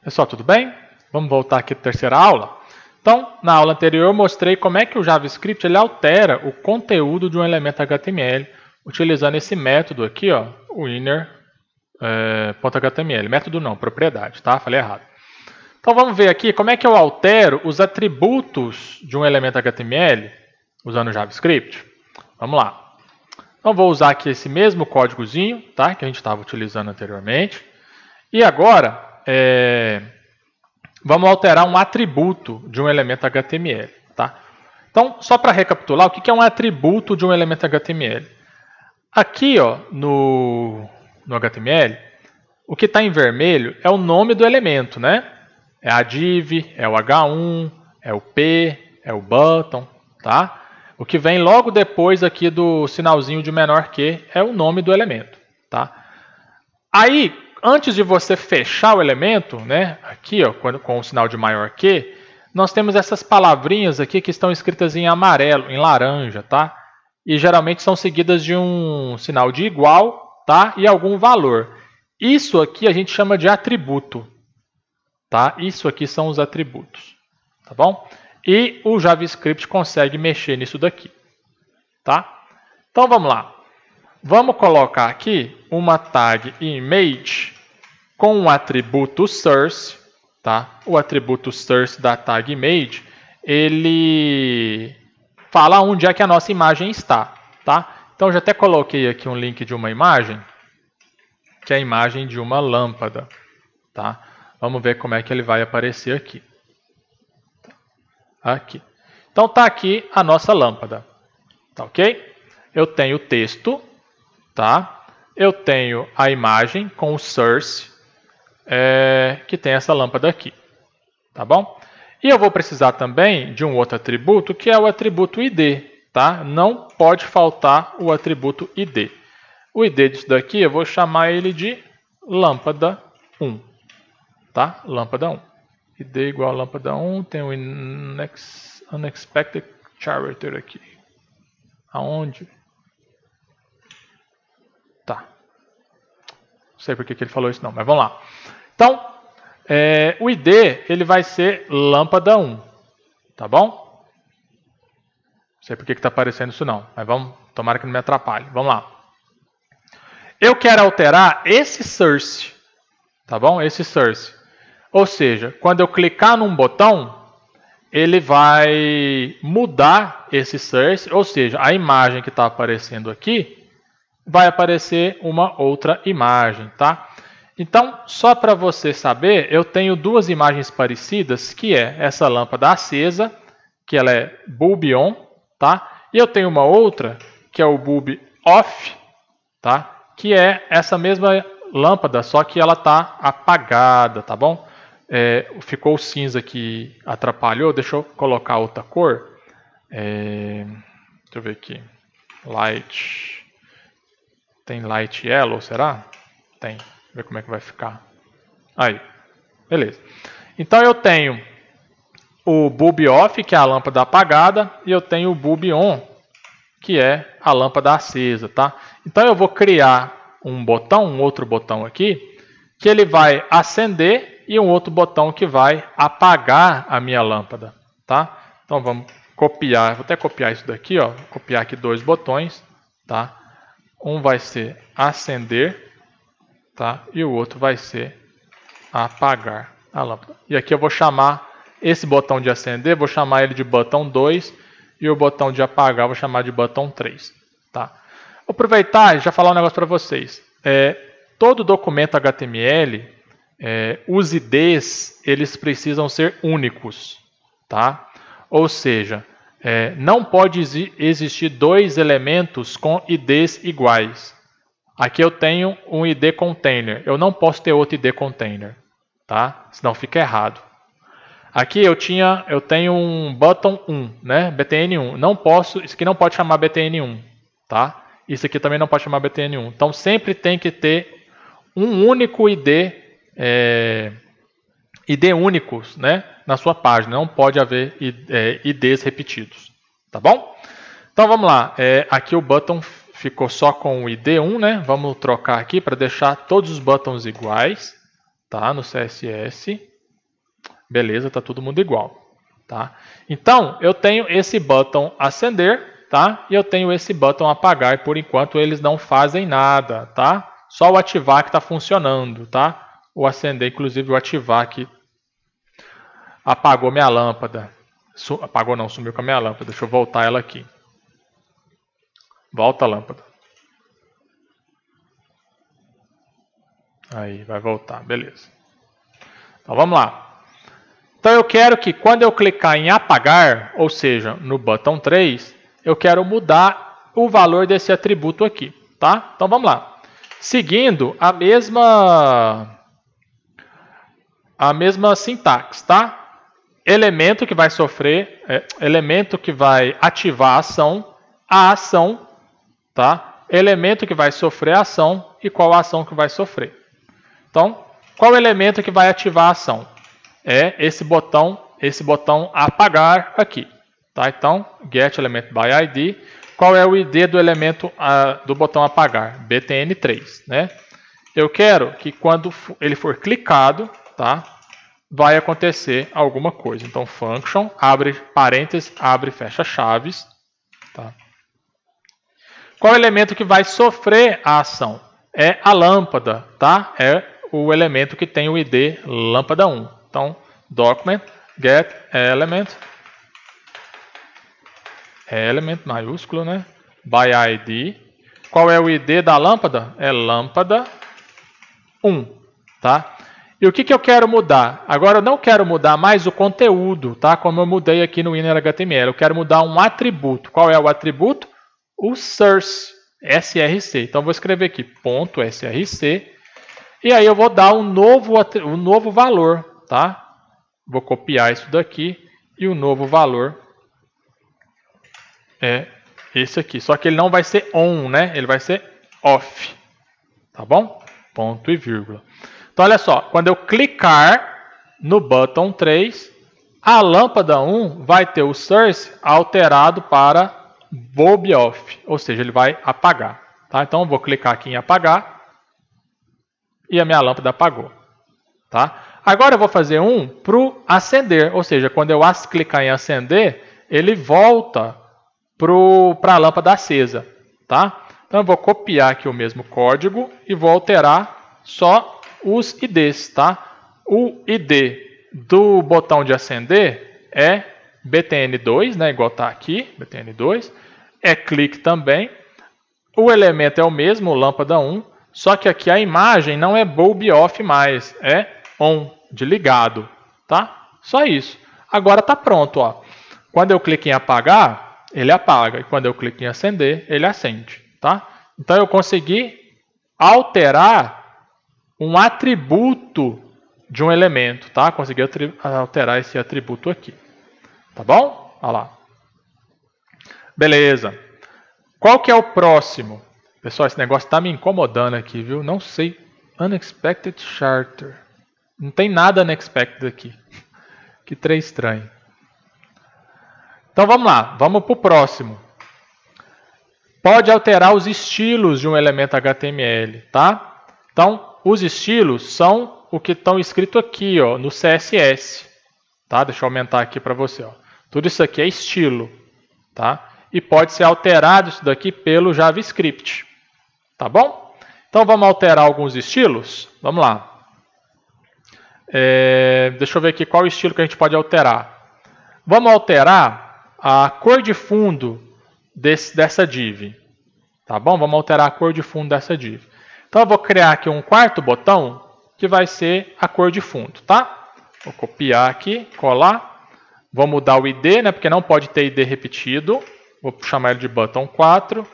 Pessoal, tudo bem? Vamos voltar aqui para a terceira aula? Então, na aula anterior eu mostrei como é que o JavaScript ele altera o conteúdo de um elemento HTML utilizando esse método aqui, ó, o inner.html. Método não, propriedade, tá? Falei errado. Então vamos ver aqui como é que eu altero os atributos de um elemento HTML usando o JavaScript. Vamos lá. Então vou usar aqui esse mesmo códigozinho, tá? Que a gente estava utilizando anteriormente. E agora, vamos alterar um atributo de um elemento HTML. Tá? Então, só para recapitular, o que é um atributo de um elemento HTML? Aqui ó, no HTML, o que está em vermelho é o nome do elemento, né? É a div, é o H1, é o P, é o button. Tá? O que vem logo depois aqui do sinalzinho de menor que é o nome do elemento. Tá? Aí, antes de você fechar o elemento, né, aqui ó, com o sinal de maior que, nós temos essas palavrinhas aqui que estão escritas em amarelo, em laranja, tá? E geralmente são seguidas de um sinal de igual, tá? E algum valor. Isso aqui a gente chama de atributo, tá? Isso aqui são os atributos, tá bom? E o JavaScript consegue mexer nisso daqui, tá? Então vamos lá. Vamos colocar aqui uma tag image com o atributo source, tá? O atributo source da tag image, ele fala onde é que a nossa imagem está, tá? Então já até coloquei aqui um link de uma imagem, que é a imagem de uma lâmpada, tá? Vamos ver como é que ele vai aparecer aqui. Aqui. Então tá aqui a nossa lâmpada, tá ok? Eu tenho o texto, tá? Eu tenho a imagem com o source, que tem essa lâmpada aqui, tá bom? E eu vou precisar também de um outro atributo, que é o atributo id, tá? Não pode faltar o atributo id. O id disso daqui eu vou chamar ele de lâmpada 1, tá? Lâmpada 1. id igual a lâmpada 1, tem o unexpected character aqui. Aonde? Tá. Não sei por que ele falou isso não, mas vamos lá. Então, o id ele vai ser lâmpada 1, tá bom? Não sei por que está aparecendo isso não, mas vamos, tomara que não me atrapalhe. Vamos lá. Eu quero alterar esse source, tá bom? Esse source. Ou seja, quando eu clicar num botão, ele vai mudar esse source, ou seja, a imagem que está aparecendo aqui vai aparecer uma outra imagem, tá? Então, só para você saber, eu tenho duas imagens parecidas, que é essa lâmpada acesa, que ela é bulb on, tá? E eu tenho uma outra, que é o bulb off, tá? Que é essa mesma lâmpada, só que ela está apagada, tá bom? Ficou cinza que atrapalhou, deixa eu colocar outra cor. Deixa eu ver aqui. Light. Tem light yellow, será? Tem. Ver como é que vai ficar. Aí. Beleza. Então eu tenho o bulb off, que é a lâmpada apagada, e eu tenho o bulb on, que é a lâmpada acesa, tá? Então eu vou criar um botão, um outro botão aqui, que ele vai acender e um outro botão que vai apagar a minha lâmpada, tá? Então vamos copiar, vou até copiar isso daqui, ó, copiar aqui dois botões, tá? Um vai ser acender, tá? E o outro vai ser apagar a lâmpada. E aqui eu vou chamar esse botão de acender, vou chamar ele de botão 2 e o botão de apagar vou chamar de botão 3, tá? Vou aproveitar e já falar um negócio para vocês. Todo documento HTML, os IDs, eles precisam ser únicos, tá? Ou seja, não pode existir dois elementos com IDs iguais. Aqui eu tenho um ID container, eu não posso ter outro ID container, tá? Senão fica errado. Aqui eu tenho um button 1, né? BTN1. Não posso, isso aqui não pode chamar BTN1, tá? Isso aqui também não pode chamar BTN1. Então sempre tem que ter um único ID, ID únicos, né, na sua página. Não pode haver IDs repetidos, tá bom? Então vamos lá. Aqui o button ficou só com o ID 1, né? Vamos trocar aqui para deixar todos os buttons iguais, tá? No CSS. Beleza, tá todo mundo igual. Tá? Então, eu tenho esse botão acender, tá? E eu tenho esse botão apagar, e por enquanto eles não fazem nada, tá? Só o ativar que está funcionando, tá? O acender, inclusive o ativar que apagou minha lâmpada. Apagou não, sumiu com a minha lâmpada. Deixa eu voltar ela aqui. Volta a lâmpada. Aí, vai voltar, beleza. Então vamos lá. Então eu quero que quando eu clicar em apagar, ou seja, no botão 3, eu quero mudar o valor desse atributo aqui, tá? Então vamos lá. Seguindo a mesma sintaxe, tá? Elemento que vai sofrer, elemento que vai ativar a ação, tá? Elemento que vai sofrer a ação e qual a ação que vai sofrer. Então, qual elemento que vai ativar a ação? É esse botão apagar aqui, tá? Então, get element by ID. Qual é o ID do elemento do botão apagar? btn3, né? Eu quero que quando ele for clicado, tá? Vai acontecer alguma coisa. Então, function, abre parênteses, abre, fecha chaves, tá? Qual elemento que vai sofrer a ação? É a lâmpada, tá? É o elemento que tem o ID lâmpada 1. Então, document, get element maiúsculo, né? By ID. Qual é o ID da lâmpada? É lâmpada 1, tá? E o que eu quero mudar? Agora eu não quero mudar mais o conteúdo, tá? Como eu mudei aqui no inner HTML. Eu quero mudar um atributo. Qual é o atributo? O source, src. Então eu vou escrever aqui .src e aí eu vou dar um novo valor, tá? Vou copiar isso daqui e o novo valor é esse aqui. Só que ele não vai ser on, né? Ele vai ser off, tá bom? Ponto e vírgula. Então olha só, quando eu clicar no botão 3, a lâmpada 1 vai ter o source alterado para bulb off, ou seja, ele vai apagar, tá? Então eu vou clicar aqui em apagar e a minha lâmpada apagou, tá? Agora eu vou fazer um para o acender, ou seja, quando eu clicar em acender, ele volta para a lâmpada acesa, tá? Então eu vou copiar aqui o mesmo código e vou alterar só os IDs, tá? O ID do botão de acender é btn2, né? Igual tá aqui, btn2. É clique também. O elemento é o mesmo, lâmpada 1, só que aqui a imagem não é bulb off mais, é on, de ligado, tá? Só isso. Agora tá pronto, ó. Quando eu clico em apagar, ele apaga, e quando eu clico em acender, ele acende, tá? Então eu consegui alterar um atributo de um elemento, tá? Consegui alterar esse atributo aqui, tá bom? Olha lá. Beleza. Qual que é o próximo? Pessoal, esse negócio está me incomodando aqui, viu? Não sei. Unexpected charter. Não tem nada unexpected aqui. Que trem estranho. Então vamos lá. Vamos para o próximo. Pode alterar os estilos de um elemento HTML, tá? Então, os estilos são o que estão escrito aqui, ó, no CSS. Tá? Deixa eu aumentar aqui para você. Ó. Tudo isso aqui é estilo, tá? E pode ser alterado isso daqui pelo JavaScript. Tá bom? Então vamos alterar alguns estilos? Vamos lá. Deixa eu ver aqui qual estilo que a gente pode alterar. Vamos alterar a cor de fundo dessa div. Tá bom? Vamos alterar a cor de fundo dessa div. Então eu vou criar aqui um quarto botão que vai ser a cor de fundo, tá? Vou copiar aqui, colar. Vou mudar o ID, né? Porque não pode ter ID repetido. Vou chamar ele de button 4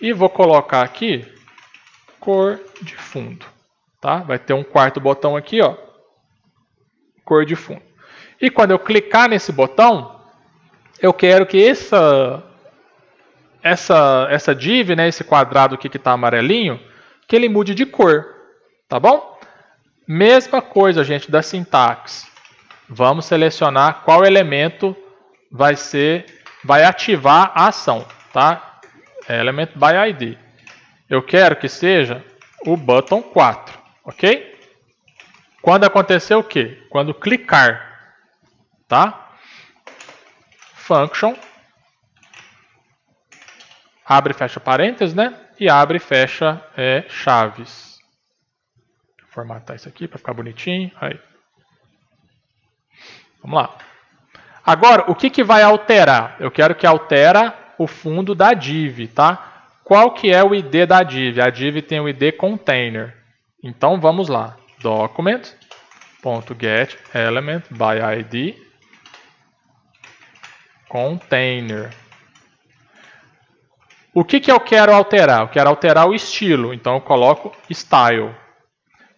e vou colocar aqui cor de fundo, tá? Vai ter um quarto botão aqui, ó, cor de fundo. E quando eu clicar nesse botão, eu quero que essa div, né, esse quadrado aqui que está amarelinho, que ele mude de cor, tá bom? Mesma coisa, gente, da sintaxe. Vamos selecionar qual elemento vai ativar a ação, tá? Element by ID. Eu quero que seja o button 4, ok? Quando acontecer o quê? Quando clicar. tá? Function, abre e fecha parênteses, né? E abre e fecha chaves. Vou formatar isso aqui para ficar bonitinho. Aí. Vamos lá. Agora, o que vai alterar? Eu quero que altera o fundo da div, tá? Qual que é o ID da div? A div tem o ID container. Então, vamos lá. Document.getElementById container. O que eu quero alterar? Eu quero alterar o estilo. Então, eu coloco style.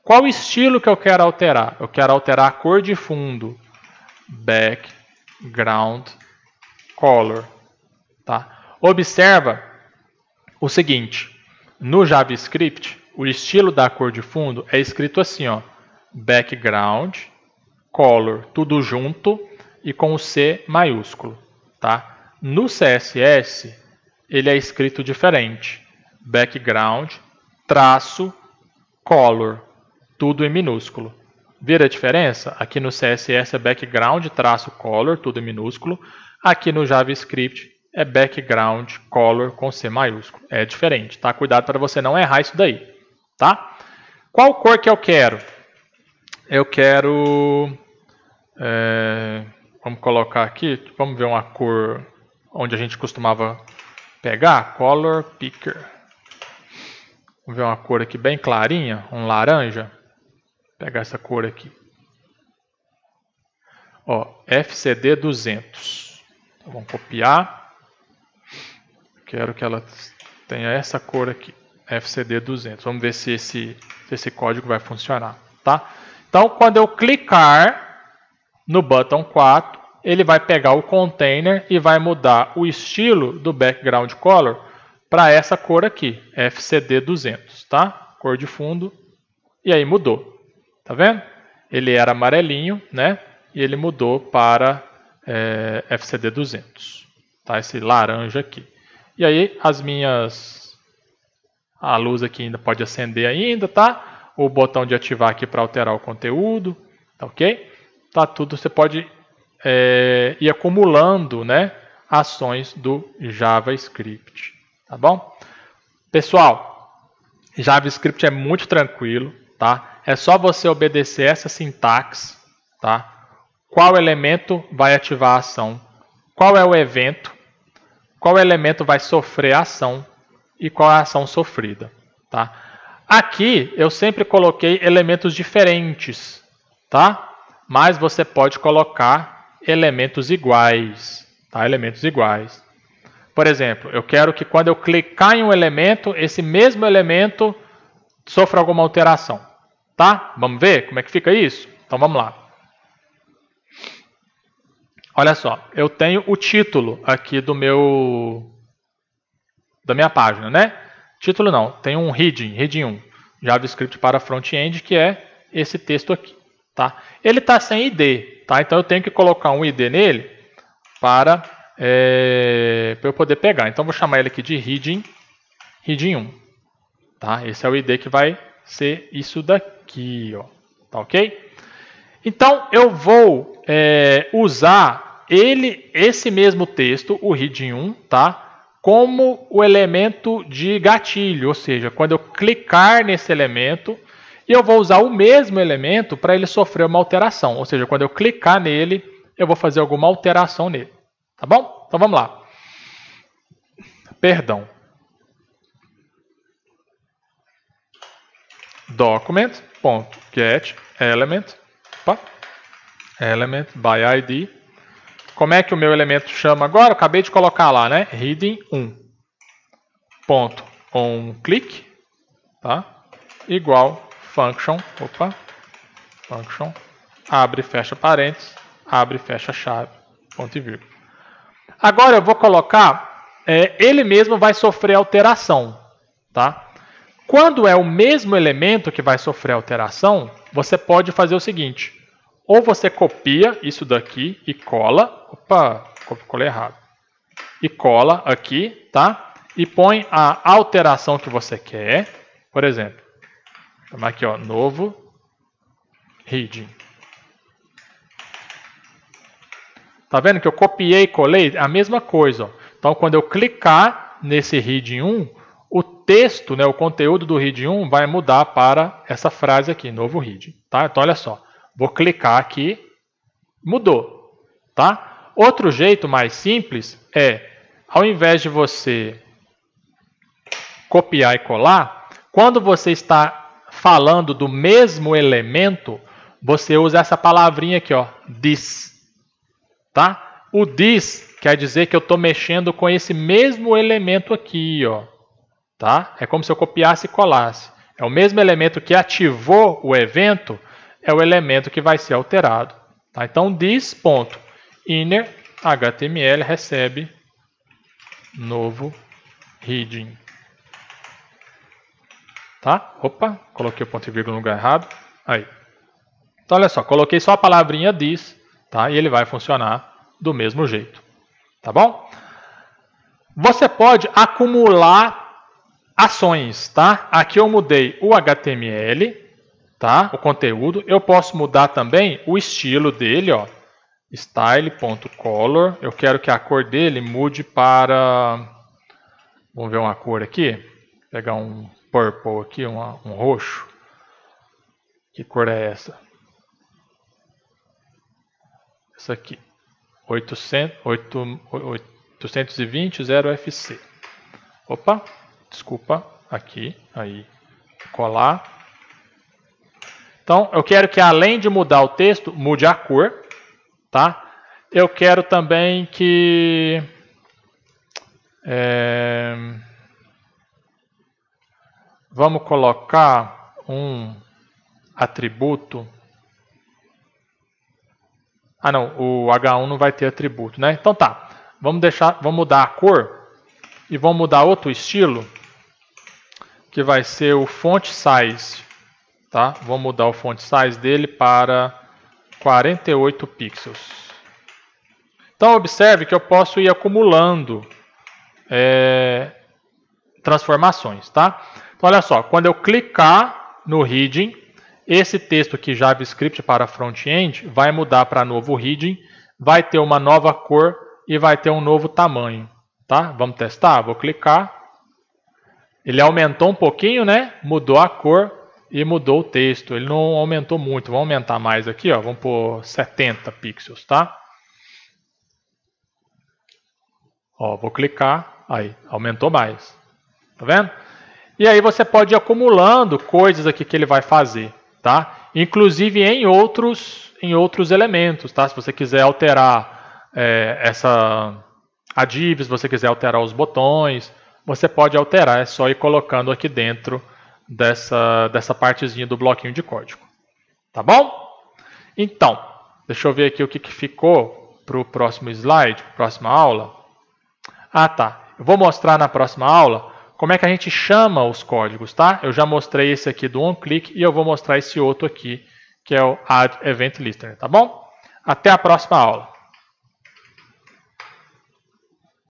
Qual estilo que eu quero alterar? Eu quero alterar a cor de fundo. Background color. Tá? Observa o seguinte. No JavaScript, o estilo da cor de fundo é escrito assim, ó. Background color, tudo junto e com o C maiúsculo. Tá? No CSS, ele é escrito diferente. Background traço color, tudo em minúsculo. Vira a diferença? Aqui no CSS é background traço color, tudo em minúsculo. Aqui no JavaScript é background color com C maiúsculo. É diferente, tá? Cuidado para você não errar isso daí, tá? Qual cor que eu quero? Eu quero... vamos colocar aqui, vamos ver uma cor onde a gente costumava pegar. Color picker. Vamos ver uma cor aqui bem clarinha, um laranja. Vou pegar essa cor aqui. Ó, FCD 200. Então, vamos copiar. Quero que ela tenha essa cor aqui. FCD 200. Vamos ver se esse código vai funcionar, tá? Então, quando eu clicar no button 4, ele vai pegar o container e vai mudar o estilo do background color para essa cor aqui, FCD 200, tá? Cor de fundo. E aí mudou. Tá vendo? Ele era amarelinho, né? E ele mudou para FCD 200. Tá? Esse laranja aqui. E aí a luz aqui ainda pode acender ainda, tá? O botão de ativar aqui para alterar o conteúdo, tá ok? Tá tudo, você pode ir acumulando, né, ações do JavaScript, tá bom? Pessoal, JavaScript é muito tranquilo, tá? É só você obedecer essa sintaxe, tá? Qual elemento vai ativar a ação? Qual é o evento? Qual elemento vai sofrer a ação? E qual é a ação sofrida, tá? Aqui eu sempre coloquei elementos diferentes, tá? Mas você pode colocar elementos iguais, tá? Elementos iguais. Por exemplo, eu quero que quando eu clicar em um elemento, esse mesmo elemento sofra alguma alteração. Tá? Vamos ver como é que fica isso? Então vamos lá. Olha só, eu tenho o título aqui da minha página, né? Título não, tem um heading 1, JavaScript para front-end, que é esse texto aqui, tá? Ele está sem ID, tá? Então eu tenho que colocar um ID nele para eu poder pegar. Então eu vou chamar ele aqui de heading 1, tá? Esse é o ID que vai ser isso daqui, ó. Tá ok? Então eu vou usar esse mesmo texto, o heading 1, tá? Como o elemento de gatilho, ou seja, quando eu clicar nesse elemento, eu vou usar o mesmo elemento para ele sofrer uma alteração, ou seja, quando eu clicar nele, eu vou fazer alguma alteração nele, tá bom? Então vamos lá. Perdão. Document.getElementById. Como é que o meu elemento chama agora? Eu acabei de colocar lá, né? Heading 1. Ponto onClick, tá? Igual function, function, abre e fecha parênteses, abre e fecha chave, ponto e vírgula. Agora eu vou colocar, ele mesmo vai sofrer alteração, tá? Quando é o mesmo elemento que vai sofrer alteração, você pode fazer o seguinte, ou você copia isso daqui e cola, colei errado, e cola aqui, tá? E põe a alteração que você quer, por exemplo, vou chamar aqui, ó, novo heading. Tá vendo que eu copiei e colei? A mesma coisa. Ó. Então, quando eu clicar nesse reading 1, o texto, né, o conteúdo do reading 1 vai mudar para essa frase aqui, novo reading. Tá? Então, olha só. Vou clicar aqui, mudou. Tá? Outro jeito mais simples é, ao invés de você copiar e colar, quando você está falando do mesmo elemento, você usa essa palavrinha aqui, ó, this. Tá? O this quer dizer que eu estou mexendo com esse mesmo elemento aqui, ó. Tá? É como se eu copiasse e colasse. É o mesmo elemento que ativou o evento, é o elemento que vai ser alterado. Tá? Então, this.inner HTML recebe novo heading. Tá? Opa, coloquei o ponto e vírgula no lugar errado. Aí. Então, olha só, coloquei só a palavrinha this, tá? E ele vai funcionar do mesmo jeito. Tá bom? Você pode acumular ações, tá? Aqui eu mudei o HTML, tá? O conteúdo. Eu posso mudar também o estilo dele, ó. Style.color. Eu quero que a cor dele mude para... Vamos ver uma cor aqui. Vou pegar um purple aqui, um roxo. Que cor é essa? Essa aqui. 820 0FC. Opa, desculpa. Aqui, aí. Colar. Então, eu quero que além de mudar o texto, mude a cor. Tá? Eu quero também que... vamos colocar um atributo. Ah, não, o H1 não vai ter atributo, né? Então tá, vamos mudar a cor e vamos mudar outro estilo, que vai ser o font size, tá? Vou mudar o font size dele para 48 pixels. Então observe que eu posso ir acumulando transformações, tá? Então olha só, quando eu clicar no heading, esse texto aqui JavaScript para front-end vai mudar para novo heading, vai ter uma nova cor e vai ter um novo tamanho, tá? Vamos testar? Vou clicar. Ele aumentou um pouquinho, né? Mudou a cor e mudou o texto. Ele não aumentou muito. Vamos aumentar mais aqui, ó. Vamos pôr 70 pixels, tá? Ó, vou clicar. Aí, aumentou mais. Tá vendo? E aí você pode ir acumulando coisas aqui que ele vai fazer, tá? Inclusive em outros elementos, tá? Se você quiser alterar a div, se você quiser alterar os botões, você pode alterar. É só ir colocando aqui dentro dessa partezinha do bloquinho de código. Tá bom? Então, deixa eu ver aqui o que ficou para o próximo slide, próxima aula. Ah, tá. Eu vou mostrar na próxima aula como é que a gente chama os códigos, tá? Eu já mostrei esse aqui do OnClick e eu vou mostrar esse outro aqui, que é o Add Event Listener, tá bom? Até a próxima aula.